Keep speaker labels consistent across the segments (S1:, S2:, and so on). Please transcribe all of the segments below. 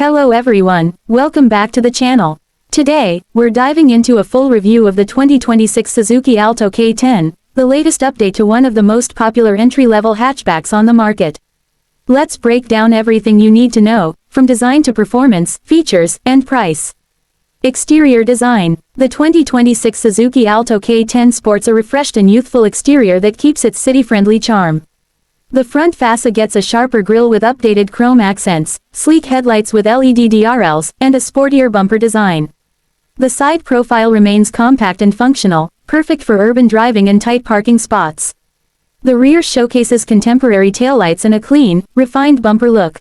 S1: Hello everyone, welcome back to the channel. Today, we're diving into a full review of the 2026 Suzuki Alto K10, the latest update to one of the most popular entry-level hatchbacks on the market. Let's break down everything you need to know, from design to performance, features, and price. Exterior design. The 2026 Suzuki Alto K10 sports a refreshed and youthful exterior that keeps its city-friendly charm. The front fascia gets a sharper grille with updated chrome accents, sleek headlights with LED DRLs, and a sportier bumper design. The side profile remains compact and functional, perfect for urban driving and tight parking spots. The rear showcases contemporary taillights and a clean, refined bumper look.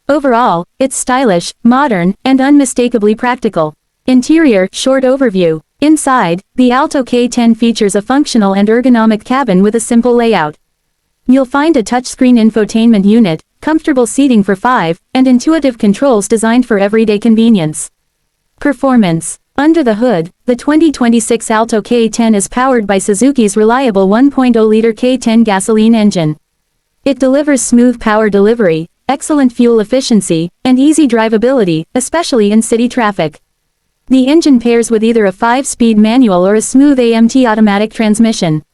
S1: Overall, it's stylish, modern, and unmistakably practical. Interior, short overview. Inside, the Alto K10 features a functional and ergonomic cabin with a simple layout. You'll find a touchscreen infotainment unit, comfortable seating for 5, and intuitive controls designed for everyday convenience. Performance. Under the hood, the 2026 Alto K10 is powered by Suzuki's reliable 1.0-liter K10 gasoline engine. It delivers smooth power delivery, excellent fuel efficiency, and easy drivability, especially in city traffic. The engine pairs with either a 5-speed manual or a smooth AMT automatic transmission.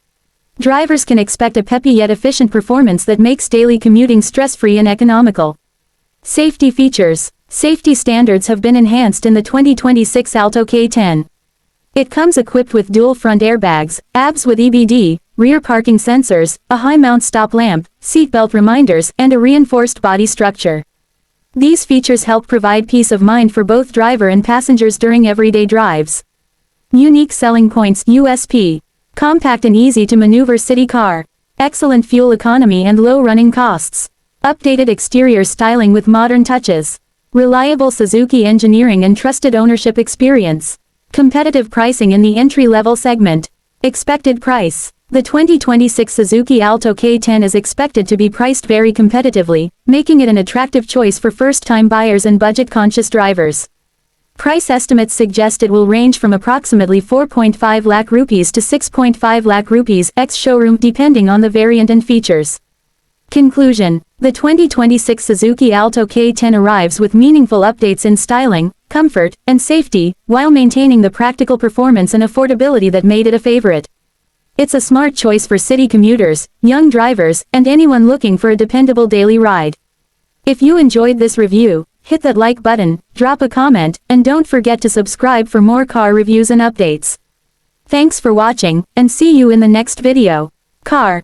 S1: Drivers can expect a peppy yet efficient performance that makes daily commuting stress-free and economical. Safety features. Safety standards have been enhanced in the 2026 Alto K10. It comes equipped with dual front airbags, ABS with EBD, rear parking sensors, a high-mount stop lamp, seatbelt reminders, and a reinforced body structure. These features help provide peace of mind for both driver and passengers during everyday drives. Unique selling points. USP. Compact and easy to maneuver city car. Excellent fuel economy and low running costs. Updated exterior styling with modern touches. Reliable Suzuki engineering and trusted ownership experience. Competitive pricing in the entry-level segment. Expected price. The 2026 Suzuki Alto K10 is expected to be priced very competitively, making it an attractive choice for first-time buyers and budget-conscious drivers. Price estimates suggest it will range from approximately 4.5 lakh rupees to 6.5 lakh rupees ex-showroom depending on the variant and features. Conclusion. The 2026 Suzuki Alto K10 arrives with meaningful updates in styling, comfort, and safety, while maintaining the practical performance and affordability that made it a favorite. It's a smart choice for city commuters, young drivers, and anyone looking for a dependable daily ride. If you enjoyed this review, hit that like button, drop a comment, and don't forget to subscribe for more car reviews and updates. Thanks for watching, and see you in the next video. Car